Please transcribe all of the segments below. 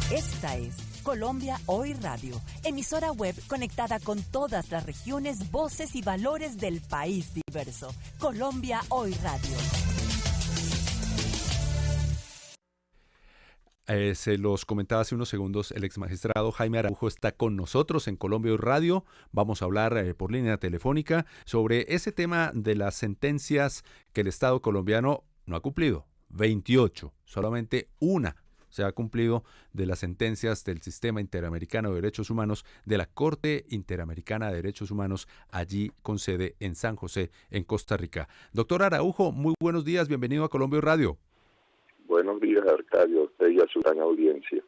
Esta es Colombia Hoy Radio, emisora web conectada con todas las regiones, voces y valores del país diverso. Colombia Hoy Radio. Se los comentaba hace unos segundos, el exmagistrado Jaime Araujo está con nosotros en Colombia Hoy Radio. Vamos a hablar por línea telefónica sobre ese tema de las sentencias que el Estado colombiano no ha cumplido. 28, solamente una se ha cumplido de las sentencias del Sistema Interamericano de Derechos Humanos, de la Corte Interamericana de Derechos Humanos, allí con sede en San José, en Costa Rica. Doctor Araujo, muy buenos días, bienvenido a Colombia Hoy Radio. Buenos días, Arcadio, a usted y a su gran audiencia.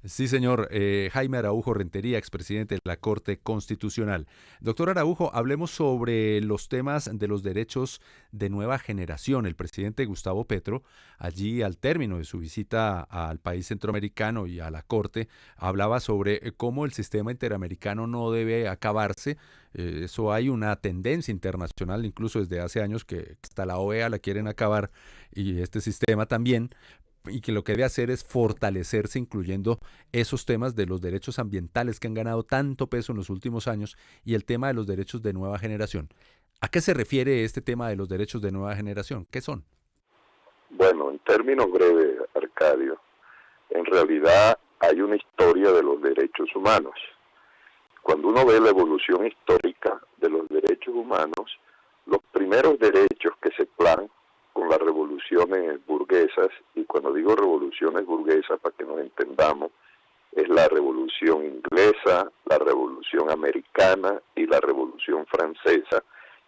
Sí, señor. Jaime Araujo Rentería, expresidente de la Corte Constitucional. Doctor Araujo, hablemos sobre los temas de los derechos de nueva generación. El presidente Gustavo Petro, allí al término de su visita al país centroamericano y a la Corte, hablaba sobre cómo el sistema interamericano no debe acabarse. Eso hay una tendencia internacional, incluso desde hace años, que hasta la OEA la quieren acabar y este sistema también, y que lo que debe hacer es fortalecerse, incluyendo esos temas de los derechos ambientales que han ganado tanto peso en los últimos años y el tema de los derechos de nueva generación. ¿A qué se refiere este tema de los derechos de nueva generación? ¿Qué son? Bueno, en términos breves, Arcadio, en realidad hay una historia de los derechos humanos. Cuando uno ve la evolución histórica de los derechos humanos, los primeros derechos que se plasman con las revoluciones burguesas, y cuando digo revoluciones burguesas, para que nos entendamos, es la revolución inglesa, la revolución americana y la revolución francesa,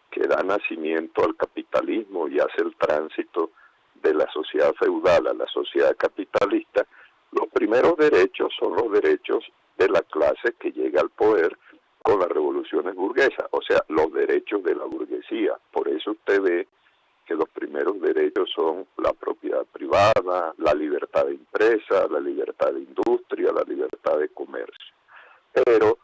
que da nacimiento al capitalismo y hace el tránsito de la sociedad feudal a la sociedad capitalista. Los primeros derechos son los derechos de la clase que llega al poder con las revoluciones burguesas, o sea, los derechos de la burguesía. Por eso usted ve que los primeros derechos son la propiedad privada, la libertad de empresa, la libertad de industria, la libertad de comercio. Pero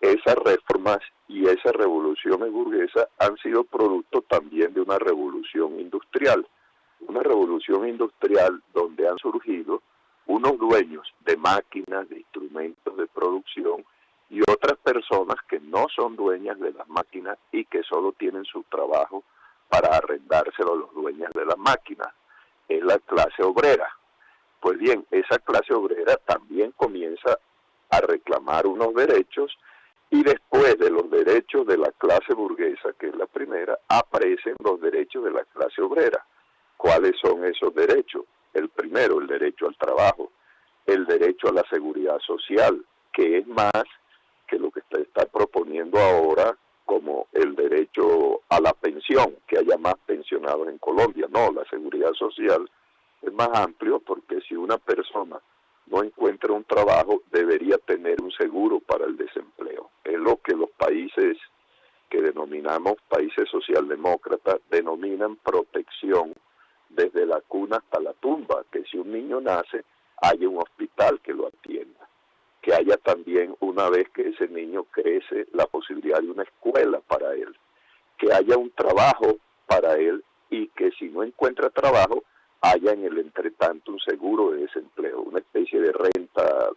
esas reformas y esas revoluciones burguesas han sido producto también de una revolución industrial donde han surgido unos dueños de máquinas, de instrumentos de producción y otras personas que no son dueñas de las máquinas y que solo tienen su trabajo para arrendárselo a los dueños de las máquinas. Es la clase obrera. Pues bien, esa clase obrera también comienza a reclamar unos derechos y después de los derechos de la clase burguesa, que es la primera, aparecen los derechos de la clase obrera. ¿Cuáles son esos derechos? El primero, el derecho al trabajo, el derecho a la seguridad social, que es más que lo que usted está proponiendo ahora como el derecho a la pensión, que haya más pensionados en Colombia. No, la seguridad social es más amplio porque si una persona no encuentra un trabajo, debería tener un seguro para el desempleo. Es lo que los países que denominamos países socialdemócratas denominan protección desde la cuna hasta la tumba, que si un niño nace, haya un hospital que lo atienda. Que haya también, una vez que ese niño crece, la posibilidad de una escuela para él, que haya un trabajo para él y que si no encuentra trabajo, haya en el entretanto un seguro de desempleo, una especie de renta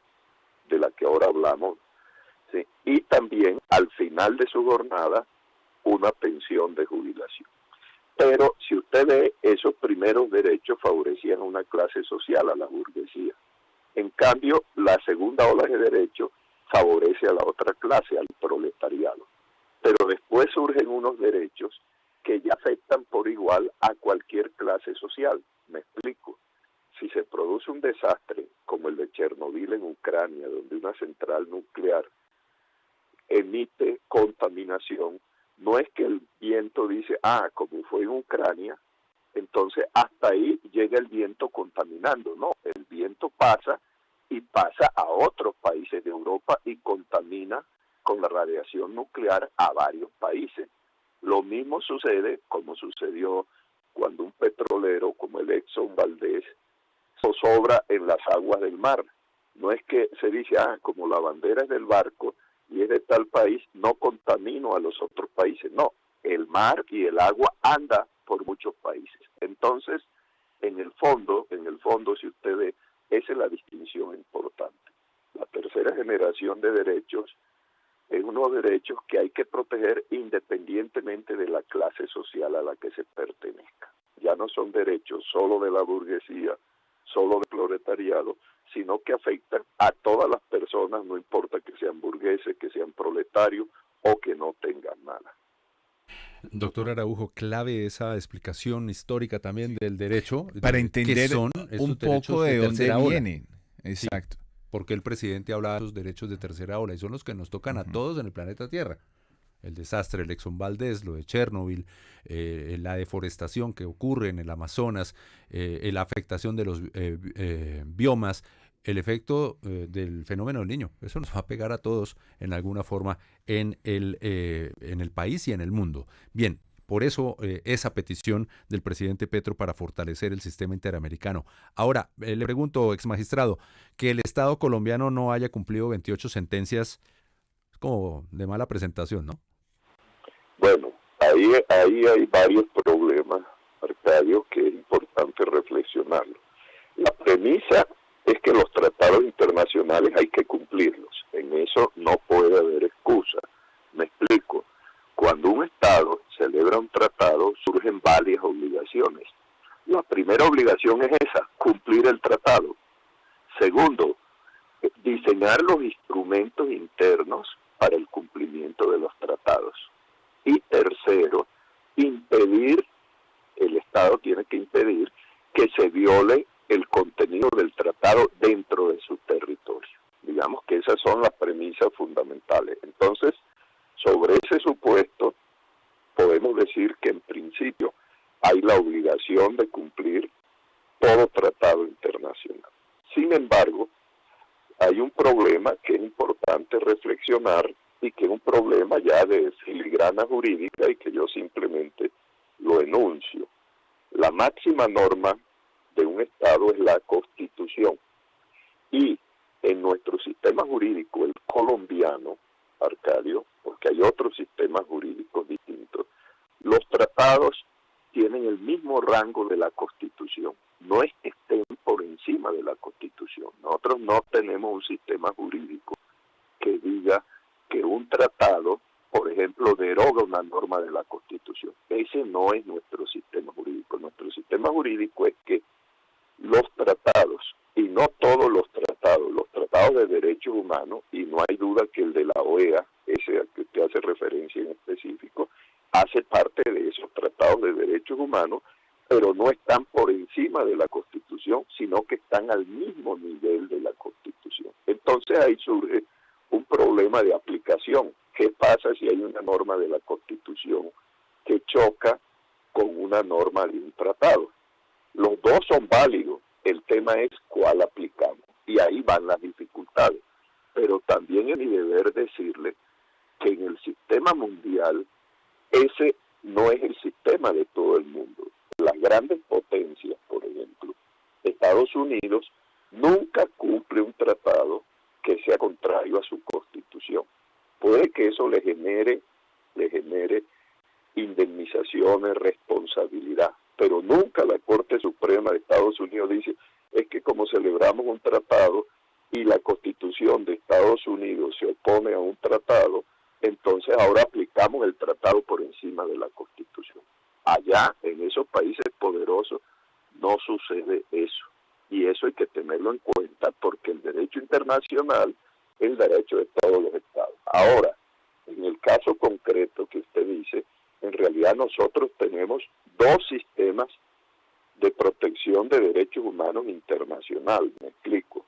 de la que ahora hablamos, ¿sí? Y también al final de su jornada, una pensión de jubilación. Pero si usted ve, esos primeros derechos favorecían a una clase social, a la burguesía. En cambio, la segunda ola de derechos favorece a la otra clase, al proletariado. Pero después surgen unos derechos que ya afectan por igual a cualquier clase social. Me explico. Si se produce un desastre como el de Chernobyl en Ucrania, donde una central nuclear emite contaminación, no es que el viento dice, como fue en Ucrania, entonces hasta ahí llega el viento contaminando. No, el viento pasa y pasa a otros países de Europa y contamina con la radiación nuclear a varios países. Lo mismo sucede como sucedió cuando un petrolero como el Exxon Valdez zozobra en las aguas del mar. No es que se dice, como la bandera es del barco y es de tal país, no contamino a los otros países. No, el mar y el agua anda por muchos países. Entonces, en el fondo, si usted ve, esa es la distinción importante. tercera generación de derechos es unos derechos que hay que proteger independientemente de la clase social a la que se pertenezca. Ya no son derechos solo de la burguesía, solo del proletariado, sino que afectan a todas las personas, no importa que sean burgueses, que sean proletarios o que no tengan nada. Doctor Araujo, clave esa explicación histórica también del derecho. Para entender un poco de dónde vienen. Exacto. Sí, porque el presidente hablaba de los derechos de tercera ola y son los que nos tocan a todos en el planeta Tierra. El desastre, el Exxon Valdez, lo de Chernobyl, la deforestación que ocurre en el Amazonas, la afectación de los biomas, el efecto del fenómeno del Niño. Eso nos va a pegar a todos en alguna forma en el país y en el mundo. Bien, por eso esa petición del presidente Petro para fortalecer el sistema interamericano. Ahora, le pregunto, ex magistrado, que el Estado colombiano no haya cumplido 28 sentencias es como de mala presentación, ¿no? Bueno, ahí hay varios problemas, Arcadio, que es importante reflexionarlo. La premisa es que los tratados internacionales hay que cumplirlos. En eso no puede haber excusa. Me explico. Cuando un Estado celebra un tratado, surgen varias obligaciones. La primera obligación es esa, cumplir el tratado. Segundo, diseñar los instrumentos internos para el cumplimiento de los tratados. Y tercero, el Estado tiene que impedir que se viole el contenido del tratado dentro de su territorio. Digamos que esas son las premisas fundamentales. Entonces, sobre ese supuesto, podemos decir que en principio hay la obligación de cumplir todo tratado internacional. Sin embargo, hay un problema que es importante reflexionar y que es un problema ya de filigrana jurídica y que yo simplemente lo enuncio. La máxima norma de un Estado es la Constitución. Y en nuestro sistema jurídico, el colombiano, Arcadio, porque hay otros sistemas jurídicos distintos, los tratados tienen el mismo rango de la Constitución. No es que estén por encima de la Constitución. Nosotros no tenemos un sistema jurídico que diga que un tratado, por ejemplo, deroga una norma de la Constitución. Ese no es nuestro sistema jurídico. Nuestro sistema jurídico es que los tratados, y no todos los tratados de derechos humanos, y no hay duda que el de la OEA, ese al que usted hace referencia en específico, hace parte de esos tratados de derechos humanos, pero no están por encima de la Constitución, sino que están al mismo nivel de la Constitución. Entonces ahí surge un problema de aplicación. ¿Qué pasa si hay una norma de la Constitución que choca con una norma de un tratado? Los dos son válidos, el tema es cuál aplicamos, y ahí van las dificultades. Pero también es mi deber decirle que en el sistema mundial, ese no es el sistema de todo el mundo. Las grandes potencias, por ejemplo, Estados Unidos, nunca cumple un tratado que sea contrario a su Constitución. Puede que eso le genere indemnizaciones, responsabilidad, pero nunca la Corte Suprema de Estados Unidos dice, es que como celebramos un tratado y la Constitución de Estados Unidos se opone a un tratado, entonces ahora aplicamos el tratado por encima de la Constitución. Allá, en esos países poderosos, no sucede eso. Y eso hay que tenerlo en cuenta porque el derecho internacional es el derecho de todos los estados. Ahora, en el caso concreto que usted dice, en realidad nosotros tenemos dos sistemas de protección de derechos humanos internacional. Me explico.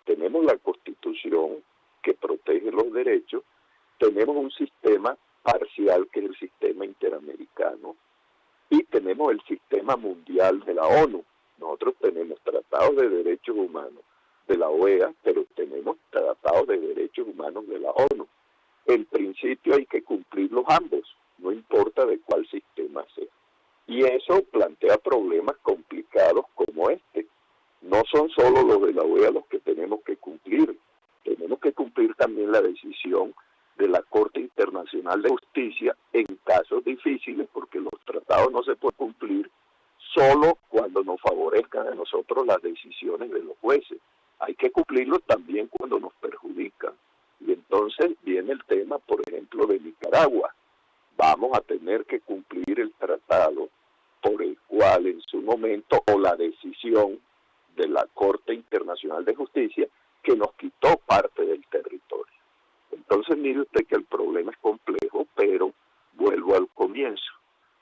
Tenemos la Constitución que protege los derechos, tenemos un sistema parcial que es el sistema interamericano y tenemos el sistema mundial de la ONU. Nosotros tenemos tratados de derechos humanos de la OEA, pero tenemos tratados de derechos humanos de la ONU. En principio hay que cumplirlos ambos, no importa de cuál sistema sea. Y eso plantea problemas complicados como este. No son solo los de la OEA los que tenemos que cumplir también la decisión de la Corte Internacional de Justicia en casos difíciles, porque los tratados no se pueden cumplir solo cuando nos favorezcan a nosotros las decisiones de los jueces. Hay que cumplirlos también cuando nos perjudican. Internacional de Justicia, que nos quitó parte del territorio. Entonces mire usted que el problema es complejo, pero vuelvo al comienzo.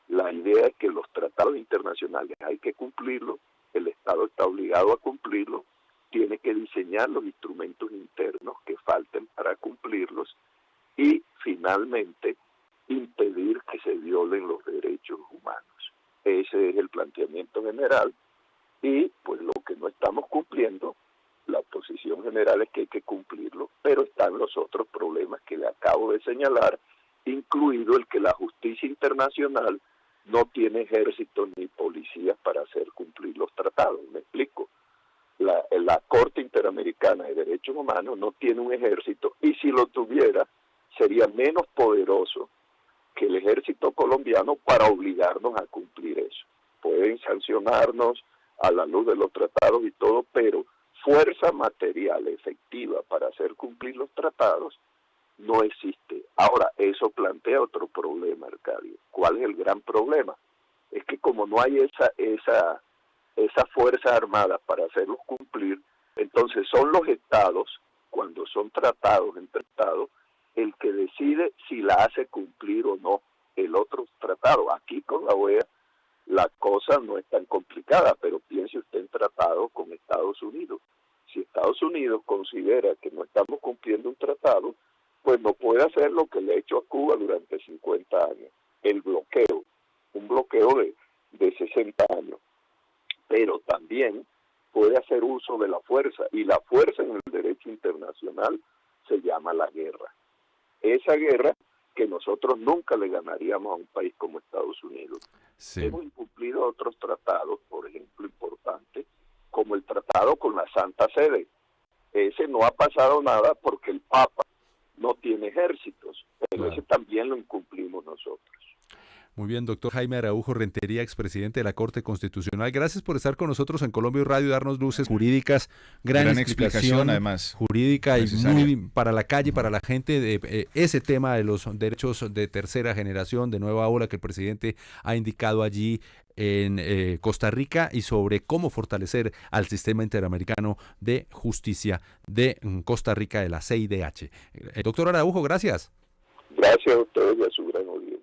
La idea es que los tratados internacionales hay que cumplirlos, el Estado está obligado a cumplirlos, tiene que diseñar los instrumentos internos que falten para cumplirlos y finalmente impedir que se violen los derechos humanos. Ese es el planteamiento general y pues lo que no estamos cumpliendo, la posición general es que hay que cumplirlo, pero están los otros problemas que le acabo de señalar, incluido el que la justicia internacional no tiene ejército ni policías para hacer cumplir los tratados. Me explico. La Corte Interamericana de Derechos Humanos no tiene un ejército y si lo tuviera sería menos poderoso que el ejército colombiano para obligarnos a cumplir eso. Pueden sancionarnos a la luz de los tratados y todo, pero fuerza material efectiva para hacer cumplir los tratados no existe. Ahora, eso plantea otro problema, Arcadio. ¿Cuál es el gran problema? Es que como no hay esa fuerza armada para hacerlos cumplir, entonces son los estados, cuando son tratados entre estados, el que decide si la hace cumplir o no el otro tratado. Aquí con la OEA la cosa no es tan complicada, pero piense usted en tratado con Estados Unidos. Si Estados Unidos considera que no estamos cumpliendo un tratado, pues no puede hacer lo que le ha hecho a Cuba durante 50 años, el bloqueo, un bloqueo de 60 años. Pero también puede hacer uso de la fuerza, y la fuerza en el derecho internacional se llama la guerra. Esa guerra que nosotros nunca le ganaríamos a un país como Estados Unidos. Sí. Hemos incumplido otros tratados, por ejemplo, importantes, como el tratado con la Santa Sede. Ese no ha pasado nada porque el Papa no tiene ejércitos, pero claro, ese también lo incumplimos nosotros. Muy bien, doctor Jaime Araujo Rentería, expresidente de la Corte Constitucional. Gracias por estar con nosotros en Colombia Radio, darnos luces jurídicas, gran explicación además jurídica necesaria. Y muy para la calle, para la gente, de ese tema de los derechos de tercera generación, de nueva ola que el presidente ha indicado allí en Costa Rica y sobre cómo fortalecer al sistema interamericano de justicia de Costa Rica, de la CIDH. Doctor Araujo, gracias. Gracias a ustedes y a su gran audiencia.